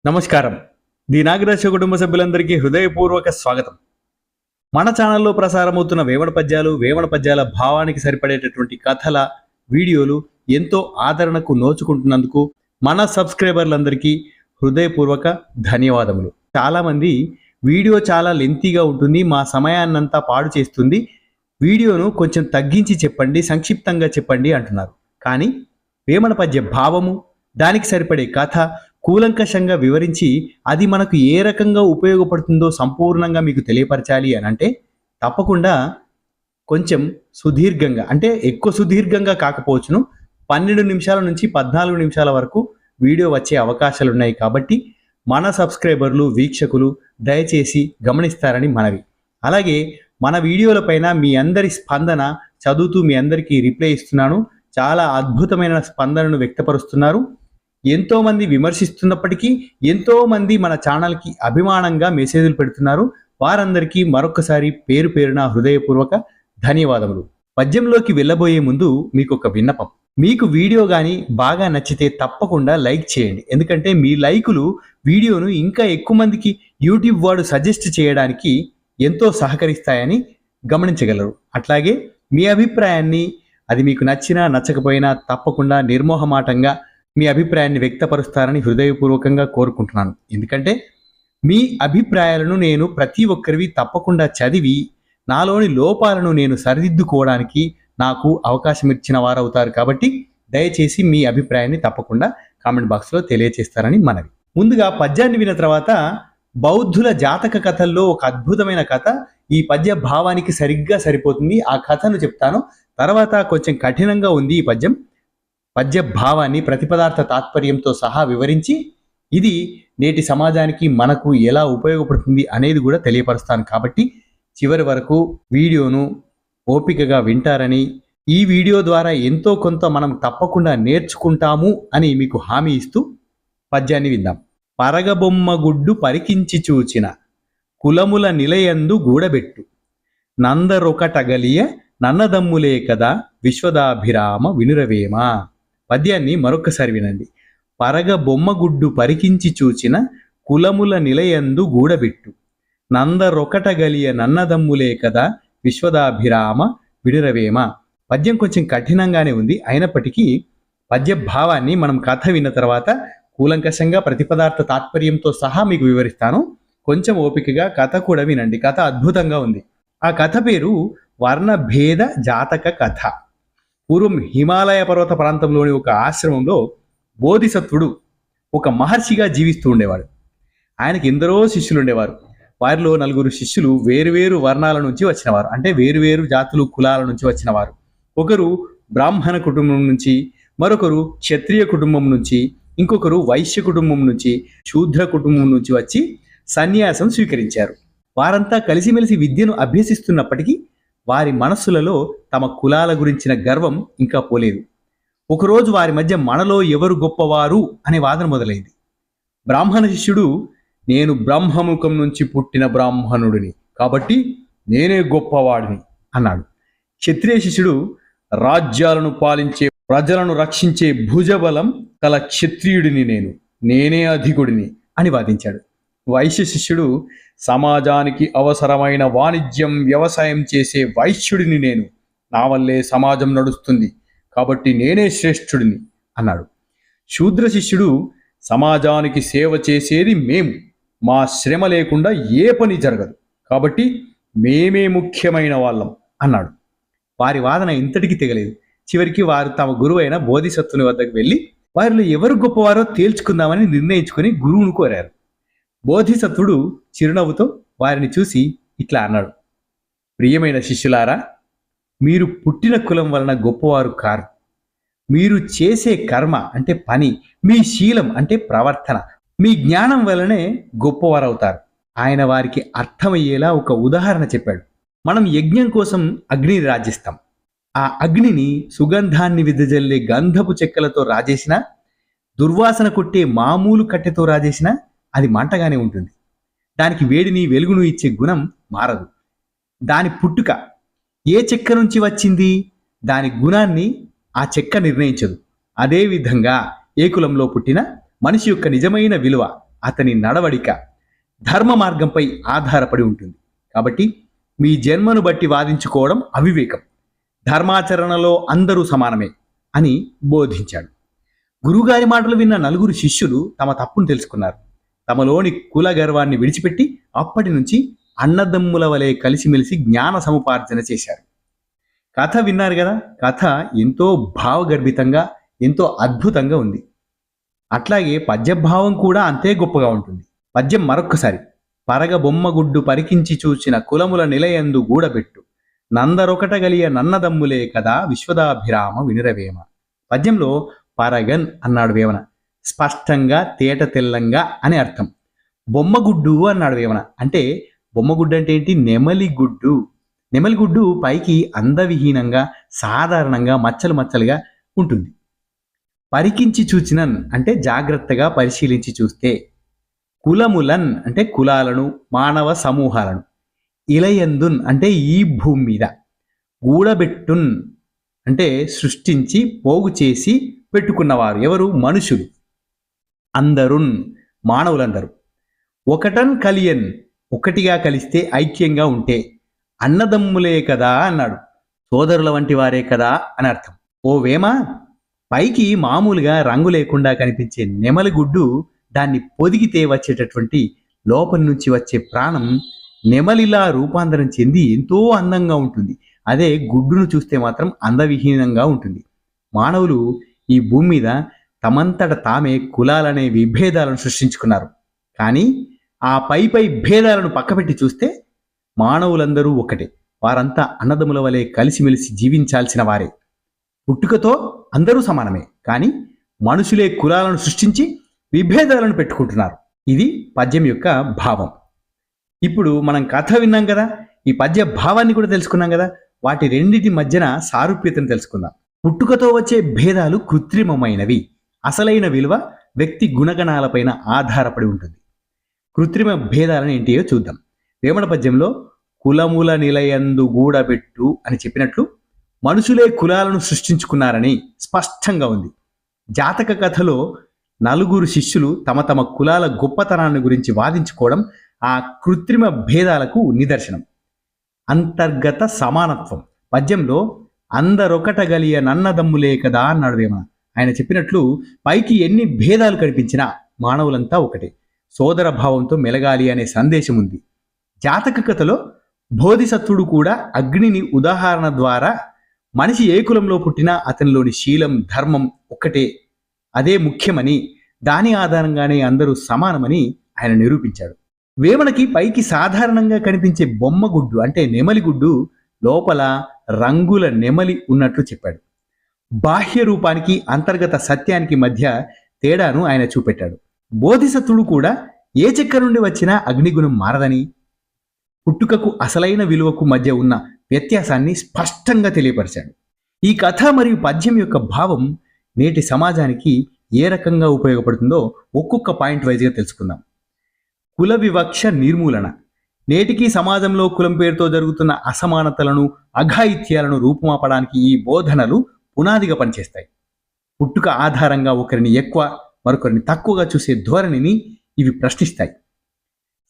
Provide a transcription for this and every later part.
నమస్కారం. ది నాగరాజ కుటుంబ సభ్యులందరికీ హృదయపూర్వక స్వాగతం. మన ఛానల్లో ప్రసారమవుతున్న వేమన పద్యాలు, వేమన పద్యాల భావానికి సరిపడేటటువంటి కథల వీడియోలు ఎంతో ఆదరణకు నోచుకుంటున్నందుకు మన సబ్స్క్రైబర్లందరికీ హృదయపూర్వక ధన్యవాదములు. చాలామంది వీడియో చాలా లెంతీగా ఉంటుంది, మా సమయాన్నంతా పాడు చేస్తుంది, వీడియోను కొంచెం తగ్గించి చెప్పండి, సంక్షిప్తంగా చెప్పండి అంటున్నారు. కానీ వేమన పద్య భావము, దానికి సరిపడే కథ కూలంకషంగా వివరించి అది మనకు ఏ రకంగా ఉపయోగపడుతుందో సంపూర్ణంగా మీకు తెలియపరచాలి అని అంటే తప్పకుండా కొంచెం సుదీర్ఘంగా, అంటే ఎక్కువ సుదీర్ఘంగా కాకపోవచ్చును, 12 నిమిషాల నుంచి 14 నిమిషాల వరకు వీడియో వచ్చే అవకాశాలు ఉన్నాయి. కాబట్టి మన సబ్స్క్రైబర్లు, వీక్షకులు దయచేసి గమనిస్తారని మనవి. అలాగే మన వీడియోలపైన మీ అందరి స్పందన చదువుతూ మీ అందరికీ రిప్లై ఇస్తున్నాను. చాలా అద్భుతమైన స్పందనను వ్యక్తపరుస్తున్నారు. ఎంతోమంది విమర్శిస్తున్నప్పటికీ ఎంతోమంది మన ఛానల్కి అభిమానంగా మెసేజ్లు పెడుతున్నారు. వారందరికీ మరొకసారి పేరు పేరున హృదయపూర్వక ధన్యవాదములు. పద్యంలోకి వెళ్ళబోయే ముందు మీకు ఒక విన్నపం. మీకు వీడియో కానీ బాగా నచ్చితే తప్పకుండా లైక్ చేయండి. ఎందుకంటే మీ లైకులు వీడియోను ఇంకా ఎక్కువ మందికి యూట్యూబ్ వాడు సజెస్ట్ చేయడానికి ఎంతో సహకరిస్తాయని గమనించగలరు. అట్లాగే మీ అభిప్రాయాన్ని, అది మీకు నచ్చినా నచ్చకపోయినా తప్పకుండా నిర్మోహమాటంగా మీ అభిప్రాయాన్ని వ్యక్తపరుస్తారని హృదయపూర్వకంగా కోరుకుంటున్నాను. ఎందుకంటే మీ అభిప్రాయాలను నేను ప్రతి ఒక్కరివి తప్పకుండా చదివి నాలోని లోపాలను నేను సరిదిద్దుకోవడానికి నాకు అవకాశం ఇచ్చిన వారవుతారు. కాబట్టి దయచేసి మీ అభిప్రాయాన్ని తప్పకుండా కామెంట్ బాక్స్లో తెలియచేస్తారని మనవి. ముందుగా పద్యాన్ని విన్న తర్వాత బౌద్ధుల జాతక కథల్లో ఒక అద్భుతమైన కథ ఈ పద్య భావానికి సరిగ్గా సరిపోతుంది. ఆ కథను చెప్తాను. తర్వాత కొంచెం కఠినంగా ఉంది ఈ పద్యం. పద్య భావాన్ని ప్రతిపదార్థ తాత్పర్యంతో సహా వివరించి ఇది నేటి సమాజానికి మనకు ఎలా ఉపయోగపడుతుంది అనేది కూడా తెలియపరుస్తాను. కాబట్టి చివరి వరకు వీడియోను ఓపికగా వింటారని, ఈ వీడియో ద్వారా ఎంతో కొంత మనం తప్పకుండా నేర్చుకుంటాము అని మీకు హామీ ఇస్తూ పద్యాన్ని విందాం. పరగబొమ్మ గుడ్డు పరికించి చూచిన కులముల నిలయందు గూడబెట్టు నందరొకటగలియ నన్నదమ్ములే కదా విశ్వదాభిరామ వినురవేమ. పద్యాన్ని మరొకసారి వినండి. పరగ బొమ్మగుడ్డు పరికించి చూచిన కులముల నిలయందు గూడబెట్టు నందరొకటగలియ నన్నదమ్ములే కదా విశ్వదాభిరామ వినురవేమ. పద్యం కొంచెం కఠినంగానే ఉంది, అయినప్పటికీ పద్య భావాన్ని మనం కథ విన్న తర్వాత కూలంకషంగా ప్రతిపదార్థ తాత్పర్యంతో సహా మీకు వివరిస్తాను. కొంచెం ఓపికగా కథ కూడా వినండి. కథ అద్భుతంగా ఉంది. ఆ కథ పేరు వర్ణభేద జాతక కథ. పూర్వం హిమాలయ పర్వత ప్రాంతంలోని ఒక ఆశ్రమంలో బోధిసత్వుడు ఒక మహర్షిగా జీవిస్తూ ఉండేవాడు. ఆయనకి ఎందరో శిష్యులు ఉండేవారు. వారిలో 4 శిష్యులు వేరువేరు వర్ణాల నుంచి వచ్చినవారు, అంటే వేరువేరు జాతులు కులాల నుంచి వచ్చినవారు. ఒకరు బ్రాహ్మణ కుటుంబం నుంచి, మరొకరు క్షత్రియ కుటుంబం నుంచి, ఇంకొకరు వైశ్య కుటుంబం నుంచి, శూద్ర కుటుంబం నుంచి వచ్చి సన్యాసం స్వీకరించారు. వారంతా కలిసిమెలిసి విద్యను అభ్యసిస్తున్నప్పటికీ వారి మనస్సులలో తమ కులాల గురించిన గర్వం ఇంకా పోలేదు. ఒకరోజు వారి మధ్య మనలో ఎవరు గొప్పవారు అనే వాదన మొదలైంది. బ్రాహ్మణ శిష్యుడు, నేను బ్రహ్మముఖం నుంచి పుట్టిన బ్రాహ్మణుడిని కాబట్టి నేనే గొప్పవాడిని అన్నాడు. క్షత్రియ శిష్యుడు, రాజ్యాలను పాలించే, ప్రజలను రక్షించే భుజబలం కల క్షత్రియుడిని నేనే అధికుడిని అని వాదించాడు. వైశ్య శిష్యుడు, సమాజానికి అవసరమైన వాణిజ్యం, వ్యవసాయం చేసే వైశ్యుడిని నా వల్లే సమాజం నడుస్తుంది కాబట్టి నేనే శ్రేష్ఠుడిని అన్నాడు. శూద్ర శిష్యుడు, సమాజానికి సేవ చేసేది మేము, మా శ్రమ లేకుండా ఏ పని జరగదు కాబట్టి మేమే ముఖ్యమైన వాళ్ళం అన్నాడు. వారి వాదన ఇంతటికి తెగలేదు. చివరికి వారు తమ గురువైన బోధిసత్వుని వద్దకు వెళ్ళి వారిలో ఎవరు గొప్పవారో తేల్చుకుందామని నిర్ణయించుకుని గురువును కోరారు. బోధిసత్వుడు చిరునవ్వుతో వారిని చూసి ఇట్లా అన్నాడు. ప్రియమైన శిష్యులారా, మీరు పుట్టిన కులం వలన గొప్పవారు కారు. మీరు చేసే కర్మ అంటే పని, మీ శీలం అంటే ప్రవర్తన, మీ జ్ఞానం వలనే గొప్పవారవుతారు. ఆయన వారికి అర్థమయ్యేలా ఒక ఉదాహరణ చెప్పాడు. మనం యజ్ఞం కోసం అగ్నిని రాజిస్తాం. ఆ అగ్నిని సుగంధాన్ని విదజల్లే గంధపు చెక్కలతో రాజేసినా, దుర్వాసన కొట్టే మామూలు కట్టెతో రాజేసినా అది మంటగానే ఉంటుంది. దానికి వేడిని, వెలుగును ఇచ్చే గుణం మారదు. దాని పుట్టుక ఏ చెక్క నుంచి వచ్చింది, దాని గుణాన్ని ఆ చెక్క నిర్ణయించదు. అదేవిధంగా ఏ కులంలో పుట్టిన మనిషి యొక్క నిజమైన విలువ అతని నడవడిక ధర్మ మార్గంపై ఆధారపడి ఉంటుంది. కాబట్టి మీ జన్మను బట్టి వాదించుకోవడం అవివేకం. ధర్మాచరణలో అందరూ సమానమే అని బోధించాడు. గురువుగారి మాటలు విన్న నలుగురు శిష్యులు తమ తప్పును తెలుసుకున్నారు. తమలోని కుల గర్వాన్ని విడిచిపెట్టి అప్పటి నుంచి అన్నదమ్ముల వలె కలిసిమెలిసి జ్ఞాన సముపార్జన చేశారు. కథ విన్నారు కదా. కథ ఎంతో భావగర్భితంగా, ఎంతో అద్భుతంగా ఉంది. అట్లాగే పద్యభావం కూడా అంతే గొప్పగా ఉంటుంది. పద్యం మరొక్కసారి: పరగ బొమ్మగుడ్డు పరికించి చూచిన కులముల నిలయందు గూడబెట్టు నందరొకటగలియ నన్నదమ్ములే కదా విశ్వదాభిరామ వినురవేమ. పద్యంలో పరగన్ అన్నాడు వేమన. స్పష్టంగా తేట తెల్లంగా అని అర్థం. బొమ్మగుడ్డు అన్నాడు వేమన. అంటే బొమ్మగుడ్డు అంటే ఏంటి? నెమలిగుడ్డు. నెమలిగుడ్డు పైకి అందవిహీనంగా, సాధారణంగా మచ్చలు మచ్చలుగా ఉంటుంది. పరికించి చూచినన్ అంటే జాగ్రత్తగా పరిశీలించి చూస్తే. కులములన్ అంటే కులాలను, మానవ సమూహాలను. ఇలయందున్ అంటే ఈ భూమి మీద. గూడబెట్టున్ అంటే సృష్టించి పోగు చేసి పెట్టుకున్నవారు. ఎవరు? మనుషులు. అందరున్ మానవులందరూ. ఒకటన్ కలియన్ ఒకటిగా కలిస్తే, ఐక్యంగా ఉంటే. అన్నదమ్ములే కదా అన్నాడు. సోదరుల వంటి వారే కదా అని అర్థం. ఓ వేమ, పైకి మామూలుగా రంగు లేకుండా కనిపించే నెమలిగుడ్డు, దాన్ని పొదిగితే వచ్చేటటువంటి లోపల నుంచి వచ్చే ప్రాణం నెమలిలా రూపాంతరం చెంది ఎంతో అందంగా ఉంటుంది. అదే గుడ్డును చూస్తే మాత్రం అందవిహీనంగా ఉంటుంది. మానవులు ఈ భూమి మీద తమంతట తామే కులాలనే విభేదాలను సృష్టించుకున్నారు. కానీ ఆ పై భేదాలను పక్కపెట్టి చూస్తే మానవులందరూ ఒకటే. వారంతా అన్నదమ్ముల వలె కలిసిమెలిసి జీవించాల్సిన వారే. పుట్టుకతో అందరూ సమానమే. కానీ మనుషులే కులాలను సృష్టించి విభేదాలను పెట్టుకుంటున్నారు. ఇది పద్యం యొక్క భావం. ఇప్పుడు మనం కథ విన్నాం కదా, ఈ పద్య భావాన్ని కూడా తెలుసుకున్నాం కదా. వాటి రెండింటి మధ్యన సారూప్యతను తెలుసుకుందాం. పుట్టుకతో వచ్చే భేదాలు కృత్రిమమైనవి. అసలైన విలువ వ్యక్తి గుణగణాలపైన ఆధారపడి ఉంటుంది. కృత్రిమ భేదాలను ఏంటియో చూద్దాం. వేమన పద్యంలో కులముల నిలయందు గూడబెట్టు అని చెప్పినట్లు మనుషులే కులాలను సృష్టించుకున్నారని స్పష్టంగా ఉంది. జాతక కథలో నలుగురు శిష్యులు తమ తమ కులాల గొప్పతనాన్ని గురించి వాదించుకోవడం ఆ కృత్రిమ భేదాలకు నిదర్శనం. అంతర్గత సమానత్వం. పద్యంలో అందరొకటగలియ నన్నదమ్ములే కదా అన్నాడు వేమన. ఆయన చెప్పినట్లు పైకి ఎన్ని భేదాలు కనిపించినా మానవులంతా ఒకటే, సోదర భావంతో మెలగాలి అనే సందేశం ఉంది. జాతక కథలో బోధిసత్వుడు కూడా అగ్నిని ఉదాహరణ ద్వారా మనిషి ఏ కులంలో పుట్టినా అతనిలోని శీలం, ధర్మం ఒక్కటే, అదే ముఖ్యమని, దాని ఆధారంగానే అందరూ సమానమని ఆయన నిరూపించాడు. వేమనకి పైకి సాధారణంగా కనిపించే బొమ్మగుడ్డు అంటే నెమలిగుడ్డు లోపల రంగుల నెమలి ఉన్నట్లు చెప్పాడు. బాహ్య రూపానికి అంతర్గత సత్యానికి మధ్య తేడాను ఆయన చూపెట్టాడు. బోధిసత్వుడు కూడా ఏ చెక్క నుండి వచ్చినా అగ్నిగుణం మారదని, పుట్టుకకు అసలైన విలువకు మధ్య ఉన్న వ్యత్యాసాన్ని స్పష్టంగా తెలియపరిచాడు. ఈ కథ మరియు పద్యం యొక్క భావం నేటి సమాజానికి ఏ రకంగా ఉపయోగపడుతుందో ఒక్కొక్క పాయింట్ వైజ్గా తెలుసుకుందాం. కుల వివక్ష నిర్మూలన. నేటికి సమాజంలో కులం పేరుతో జరుగుతున్న అసమానతలను, అఘాయిత్యాలను రూపుమాపడానికి ఈ బోధనలు పునాదిగా పనిచేస్తాయి. పుట్టుక ఆధారంగా ఒకరిని ఎక్కువ, మరొకరిని తక్కువగా చూసే ధోరణిని ఇవి ప్రశ్నిస్తాయి.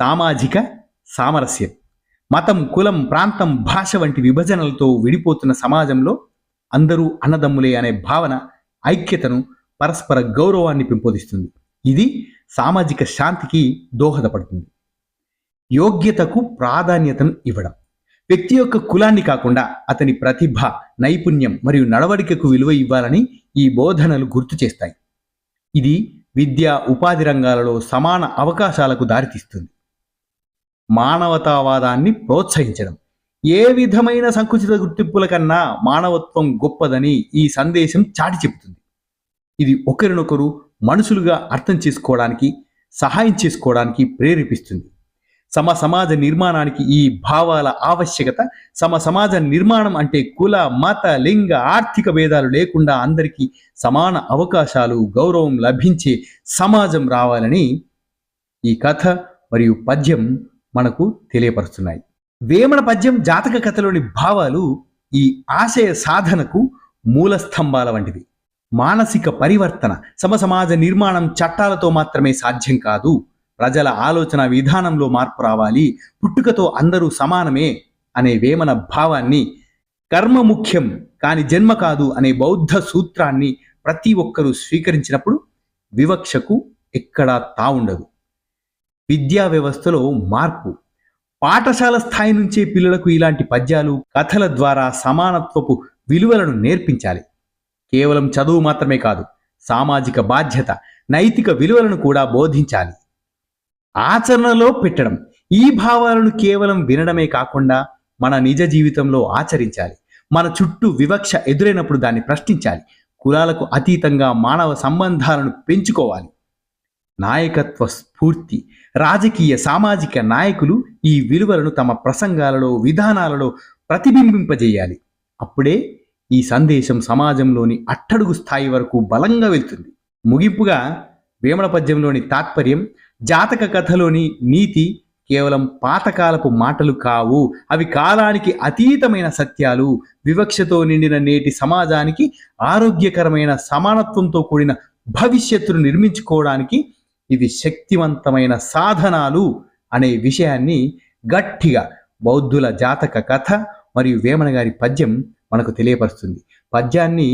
సామాజిక సామరస్యం. మతం, కులం, ప్రాంతం, భాష వంటి విభజనలతో విడిపోతున్న సమాజంలో అందరూ అన్నదమ్ములే అనే భావన ఐక్యతను, పరస్పర గౌరవాన్ని పెంపొందిస్తుంది. ఇది సామాజిక శాంతికి దోహదపడుతుంది. యోగ్యతకు ప్రాధాన్యతను ఇవ్వడం. వ్యక్తి యొక్క కులాన్ని కాకుండా అతని ప్రతిభ, నైపుణ్యం మరియు నడవడికకు విలువ ఇవ్వాలని ఈ బోధనలు గుర్తు చేస్తాయి. ఇది విద్య, ఉపాధి రంగాలలో సమాన అవకాశాలకు దారితీస్తుంది. మానవతావాదాన్ని ప్రోత్సహించడం. ఏ విధమైన సంకుచిత గుర్తింపుల కన్నా మానవత్వం గొప్పదని ఈ సందేశం చాటి చెబుతుంది. ఇది ఒకరినొకరు మనుషులుగా అర్థం చేసుకోవడానికి, సహాయం చేసుకోవడానికి ప్రేరేపిస్తుంది. సమాజ నిర్మాణానికి ఈ భావాల ఆవశ్యకత. సమాజ నిర్మాణం అంటే కుల, మత, లింగ, ఆర్థిక భేదాలు లేకుండా అందరికీ సమాన అవకాశాలు, గౌరవం లభించే సమాజం రావాలని ఈ కథ మరియు పద్యం మనకు తెలియపరుస్తున్నాయి. వేమన పద్యం, జాతక కథలోని భావాలు ఈ ఆశయ సాధనకు మూల స్తంభాల వంటివి. మానసిక పరివర్తన. సమాజ నిర్మాణం చట్టాలతో మాత్రమే సాధ్యం కాదు, ప్రజల ఆలోచన విధానంలో మార్పు రావాలి, పుట్టుకతో అందరూ సమానమే అనే వేమన భావాన్ని, కర్మ ముఖ్యం కాని జన్మ కాదు అనే బౌద్ధ సూత్రాన్ని ప్రతి ఒక్కరూ స్వీకరించినప్పుడు వివక్షకు ఎక్కడా తావుండదు. విద్యా వ్యవస్థలో మార్పు. పాఠశాల స్థాయి నుంచే పిల్లలకు ఇలాంటి పద్యాలు, కథల ద్వారా సమానత్వపు విలువలను నేర్పించాలి. కేవలం చదువు మాత్రమే కాదు, సామాజిక బాధ్యత, నైతిక విలువలను కూడా బోధించాలి, ఆచరణలో పెట్టడం. ఈ భావాలను కేవలం వినడమే కాకుండా మన నిజ జీవితంలో ఆచరించాలి. మన చుట్టూ వివక్ష ఎదురైనప్పుడు దాన్ని ప్రశ్నించాలి. కులాలకు అతీతంగా మానవ సంబంధాలను పెంచుకోవాలి. నాయకత్వ స్ఫూర్తి. రాజకీయ సామాజిక నాయకులు ఈ విలువలను తమ ప్రసంగాలలో, విధానాలలో ప్రతిబింబింపజేయాలి. అప్పుడే ఈ సందేశం సమాజంలోని అట్టడుగు స్థాయి వరకు బలంగా వెళ్తుంది. ముగింపుగా వేమన పద్యంలోని తాత్పర్యం, జాతక కథలోని నీతి కేవలం పాతకాలపు మాటలు కావు, అవి కాలానికి అతీతమైన సత్యాలు. వివక్షతో నిండిన నేటి సమాజానికి ఆరోగ్యకరమైన సమానత్వంతో కూడిన భవిష్యత్తును నిర్మించుకోవడానికి ఇవి శక్తివంతమైన సాధనాలు అనే విషయాన్ని గట్టిగా బౌద్ధుల జాతక కథ మరియు వేమన గారి పద్యం మనకు తెలియపరుస్తుంది. పద్యాన్ని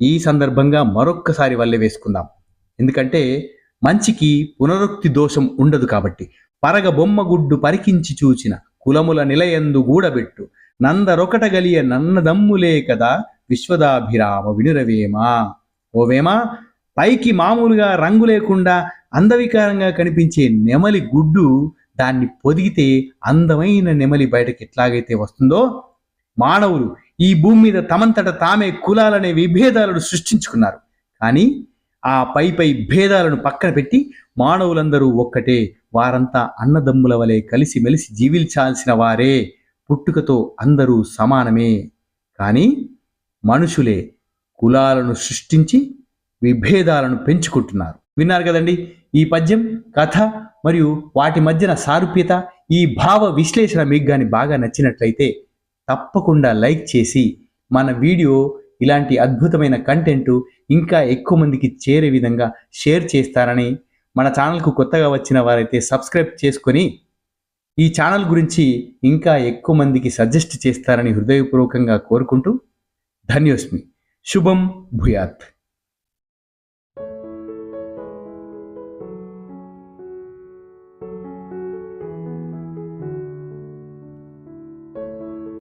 ఈ సందర్భంగా మరొక్కసారి వల్లె వేసుకుందాం. ఎందుకంటే మంచికి పునరుక్తి దోషం ఉండదు కాబట్టి. పరగ బొమ్మగుడ్డు పరికించి చూచిన కులముల నిలయందు గూడబెట్టు, నందరొకటగలియ నన్నదమ్ములే కదా విశ్వదాభిరామ వినురవేమా. ఓ వేమా, పైకి మామూలుగా రంగు లేకుండా అందవికారంగా కనిపించే నెమలి గుడ్డు, దాన్ని పొదిగితే అందమైన నెమలి బయటకి ఎట్లాగైతే వస్తుందో, మానవులు ఈ భూమి మీద తమంతట తామే కులాలనే విభేదాలను సృష్టించుకున్నారు. కానీ ఆ పై భేదాలను పక్కన పెట్టి మానవులందరూ ఒక్కటే, వారంతా అన్నదమ్ముల వలె కలిసిమెలిసి జీవించాల్సిన వారే, పుట్టుకతో అందరూ సమానమే. కానీ మనుషులే కులాలను సృష్టించి విభేదాలను పెంచుకుంటున్నారు. విన్నారు కదండి ఈ పద్యం, కథ మరియు వాటి మధ్యన సారూప్యత. ఈ భావ విశ్లేషణ మీకు కానీ బాగా నచ్చినట్లయితే తప్పకుండా లైక్ చేసి మన వీడియో ఇలాంటి అద్భుతమైన కంటెంట్ ఇంకా ఎక్కువ మందికి చేరే విధంగా షేర్ చేస్తారని, మన ఛానల్కు కొత్తగా వచ్చిన వారైతే సబ్స్క్రైబ్ చేసుకొని ఈ ఛానల్ గురించి ఇంకా ఎక్కువ మందికి సజెస్ట్ చేస్తారని హృదయపూర్వకంగా కోరుకుంటూ ధన్యోస్మి. శుభం భూయాత్.